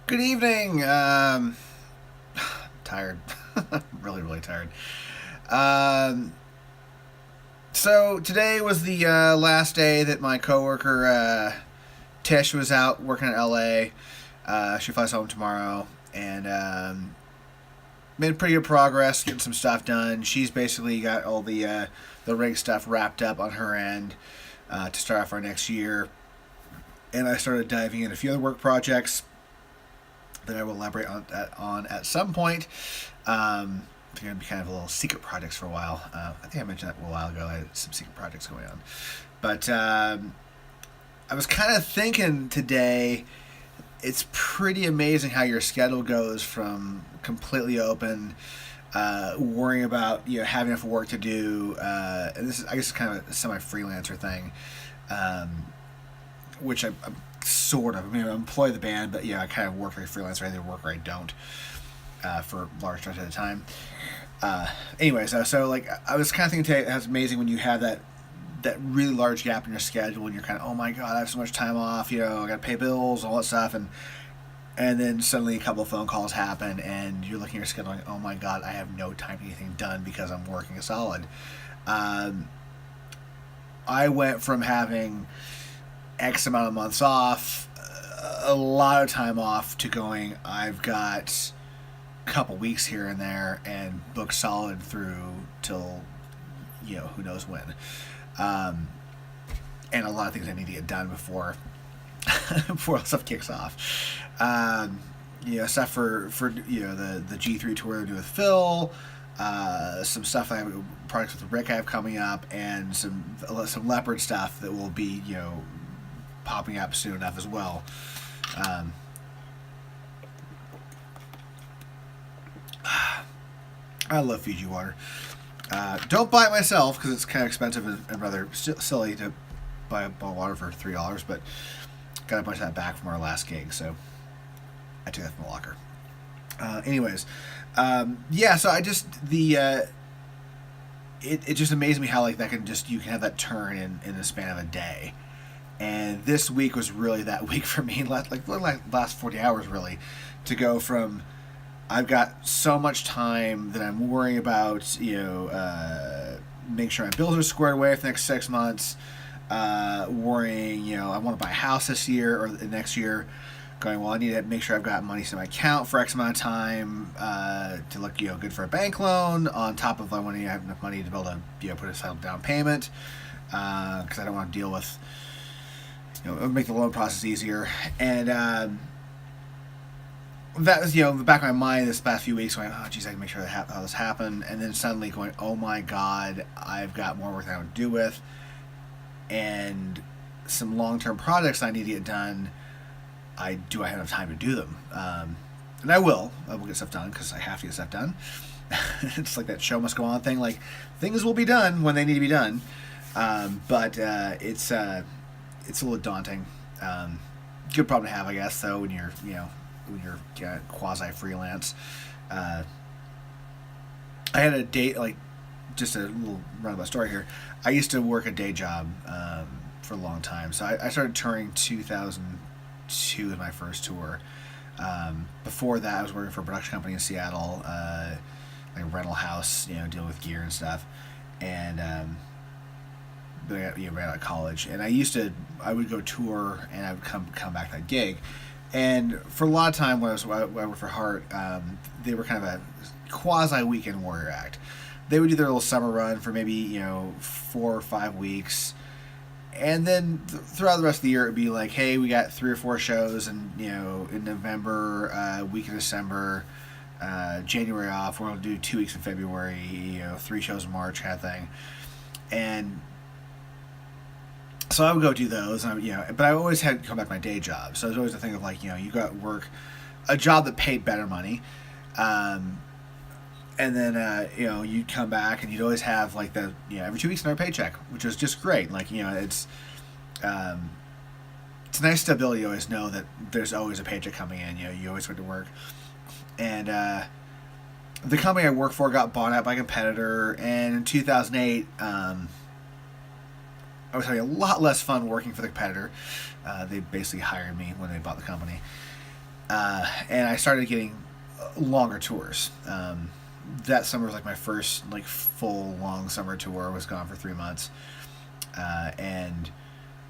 Good evening. Tired. Really, really tired. Um, so today was the last day that my coworker Tish was out working in LA. She flies home tomorrow, and made pretty good progress getting some stuff done. She's basically got all the rig stuff wrapped up on her end to start off our next year. And I started diving in a few other work projects that I will elaborate on at some point. They're going to be kind of little secret projects for a while. I think I mentioned that a while ago. I had some secret projects going on. But I was kind of thinking today, it's pretty amazing how your schedule goes from completely open, worrying about having enough work to do, and this is I guess kind of a semi-freelancer thing, which I'm sort of. I mean, I employ the band, but I kind of work like a freelancer. I either work or I don't for large stretches at a time. So like I was kind of thinking today, it's amazing when you have that really large gap in your schedule, and you're kind of, oh my god, I have so much time off. I got to pay bills, all that stuff, and then suddenly a couple of phone calls happen, and you're looking at your schedule like, oh my god, I have no time to get anything done because I'm working a solid. I went from having X amount of months off, a lot of time off, to going, I've got a couple weeks here and there, and booked solid through till who knows when. And a lot of things I need to get done before before all stuff kicks off. Stuff for the G3 tour to do with Phil. Some stuff projects with Rick I have coming up, and some Leopard stuff that will be popping up soon enough as well. I love Fiji water. Don't buy it myself because it's kind of expensive and rather silly to buy a bottle of water for $3, but got a bunch of that back from our last gig, so I took that from the locker. So I just it just amazed me how like that you can have that turn in the span of a day. And this week was really that week for me, like the last 40 hours really, to go from I've got so much time that I'm worrying about, make sure my bills are squared away for the next 6 months, worrying, I want to buy a house this year or the next year, going, well, I need to make sure I've got money in my account for X amount of time to look, good for a bank loan, on top of I want to have enough money to be able to, put a down payment, because I don't want to deal with, make the loan process easier. And that was, in the back of my mind this past few weeks, going, oh, geez, I can make sure that how this happened. And then suddenly going, oh my God, I've got more work that I would do with, and some long-term projects I need to get done. I have enough time to do them? And I will get stuff done because I have to get stuff done. It's like that show must go on thing. Like, things will be done when they need to be done. But it's a little daunting. Good problem to have, I guess, though, when you're quasi freelance. I had a day, like, just a little roundabout story here. I used to work a day job for a long time. So I started touring 2002 in my first tour. Before that, I was working for a production company in Seattle, like a rental house, dealing with gear and stuff. And right out of college, and I would go tour, and I would come back to that gig. And for a lot of time when I worked for Heart, they were kind of a quasi weekend warrior act. They would do their little summer run for maybe 4 or 5 weeks, and then throughout the rest of the year it'd be like, hey, we got 3 or 4 shows, and in November, week in December, January off. We're gonna do 2 weeks in February, 3 shows in March, kind of thing. And so I would go do those, and but I always had to come back to my day job. So it was always the thing of like, you got work a job that paid better money, and then you'd come back and you'd always have like every 2 weeks another paycheck, which was just great. Like it's a nice stability to always know that there's always a paycheck coming in. You always went to work, and the company I worked for got bought out by a competitor, and in 2008. I was having a lot less fun working for the competitor. They basically hired me when they bought the company. And I started getting longer tours. That summer was like my first like full long summer tour. Was gone for 3 months, and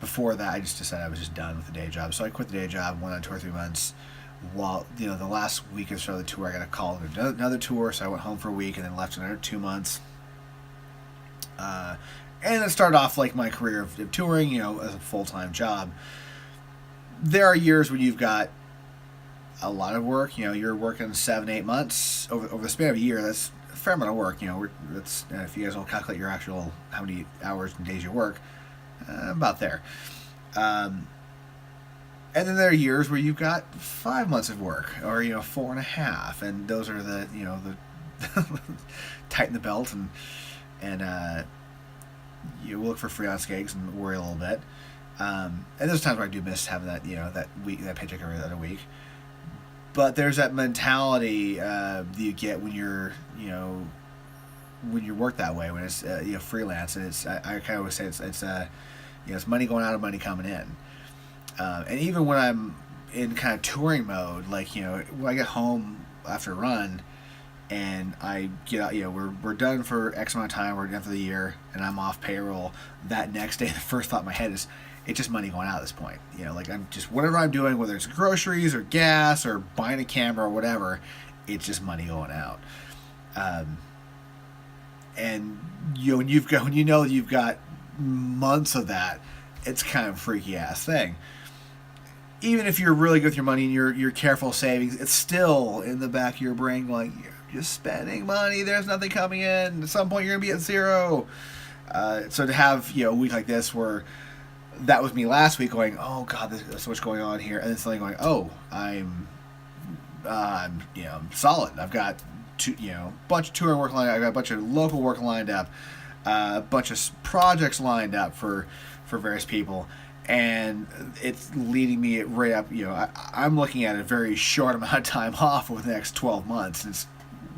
before that, I just decided I was just done with the day job. So I quit the day job, went on tour 3 months. While the last week or so of the tour, I got a call to another tour, so I went home for a week and then left another 2 months. And then started off like my career of touring, as a full-time job. There are years when you've got a lot of work. You're working 7-8 months over the span of a year. That's a fair amount of work. That's if you guys will calculate your actual how many hours and days you work, about there. And then there are years where you've got 5 months of work, or 4.5, and those are the tighten the belt and you look for freelance gigs and worry a little bit. And there's times where I do miss having that that paycheck every other week. But there's that mentality that you get when you're when you work that way, when it's freelance, and it's I kind of always say it's money going out and money coming in. And even when I'm in kind of touring mode, like when I get home after a run, and I get out, we're done for X amount of time, we're done for the year, and I'm off payroll. That next day, the first thought in my head is, it's just money going out at this point. Like I'm just whatever I'm doing, whether it's groceries or gas or buying a camera or whatever, it's just money going out. And when you've got months of that, it's kind of a freaky ass thing. Even if you're really good with your money and you're careful savings, it's still in the back of your brain like, you're just spending money. There's nothing coming in. At some point, you're gonna be at zero. So to have a week like this where that was me last week, going, oh god, there's so much going on here, and then suddenly going, oh, I'm solid. I've got bunch of touring work lined up. I got a bunch of local work lined up, a bunch of projects lined up for various people. And it's leading me right up. I'm looking at a very short amount of time off over the next 12 months,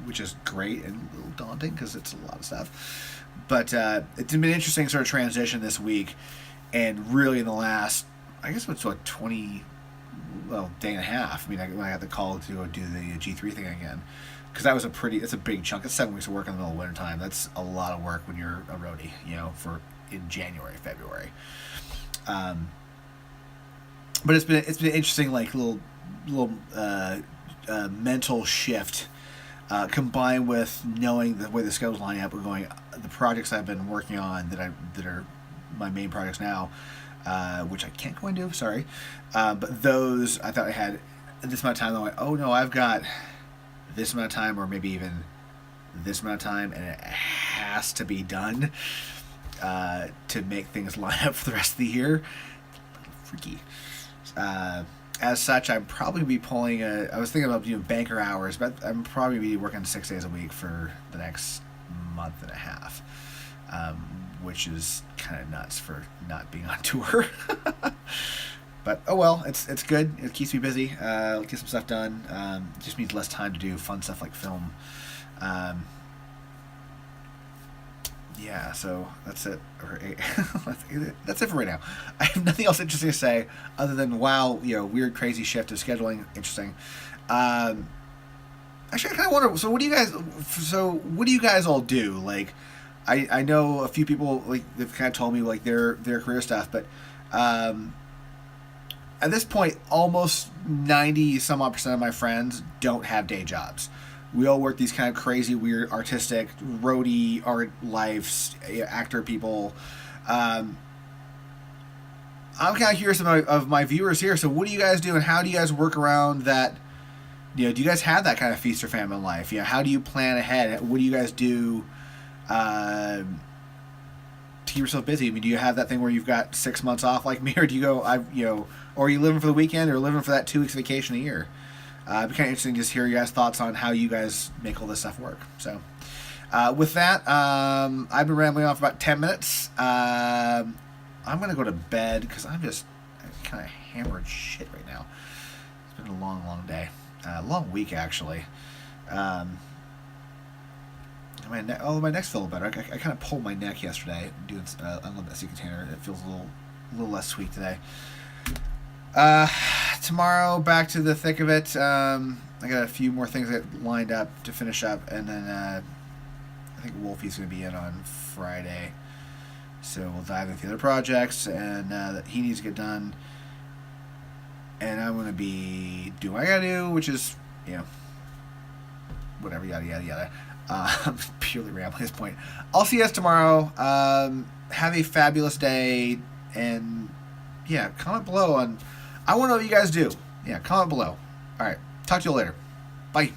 which is great and a little daunting because it's a lot of stuff. But it's been an interesting sort of transition this week, and really in the last, I guess it's what day and a half. I mean, when I got the call to do the G3 thing again, because that was it's a big chunk. It's 7 weeks of work in the middle of winter time. That's a lot of work when you're a roadie, in January, February. But it's been an interesting little mental shift, combined with knowing the way the schedule's lining up. We're going the projects I've been working on that are my main projects now, which I can't go into. Sorry, but those I thought I had this amount of time. I went, oh no, I've got this amount of time, or maybe even this amount of time, and it has to be done. To make things line up for the rest of the year. Freaky. As such, I'm probably be pulling I was thinking about doing banker hours, but I'm probably be working 6 days a week for the next month and a half, which is kind of nuts for not being on tour. But oh well, it's good. It keeps me busy. Get some stuff done. It just means less time to do fun stuff like film. Yeah, so that's it. That's it for right now. I have nothing else interesting to say other than wow, weird, crazy shift of scheduling. Interesting. Actually, I kind of wonder. So, what do you guys all do? Like, I know a few people they've kind of told me their career stuff, but at this point, almost 90 some odd % of my friends don't have day jobs. We all work these kind of crazy, weird, artistic, roadie, art lives, actor people. I'm kind of curious of my viewers here. So what do you guys do, and how do you guys work around that? Do you guys have that kind of feast or famine life? How do you plan ahead? What do you guys do to keep yourself busy? I mean, do you have that thing where you've got 6 months off like me, or do you go, or are you living for the weekend, or living for that 2 weeks vacation a year? It'd be kind of interesting to just hear your guys' thoughts on how you guys make all this stuff work. So, with that, I've been rambling on for about 10 minutes. I'm going to go to bed because I'm kind of hammered shit right now. It's been a long, long day. Long week, actually. My neck's feeling better. I kind of pulled my neck yesterday doing unlimited sea container. It feels a little less sweet today. tomorrow, back to the thick of it. I got a few more things that lined up to finish up, and then I think Wolfie's going to be in on Friday. So we'll dive into the other projects and that he needs to get done. And I'm going to be doing what I got to do, which is, whatever, yada, yada, yada. I'm purely rambling at this point. I'll see you guys tomorrow. Have a fabulous day. And, comment below on... I want to know what you guys do. Yeah, comment below. All right. Talk to you later. Bye.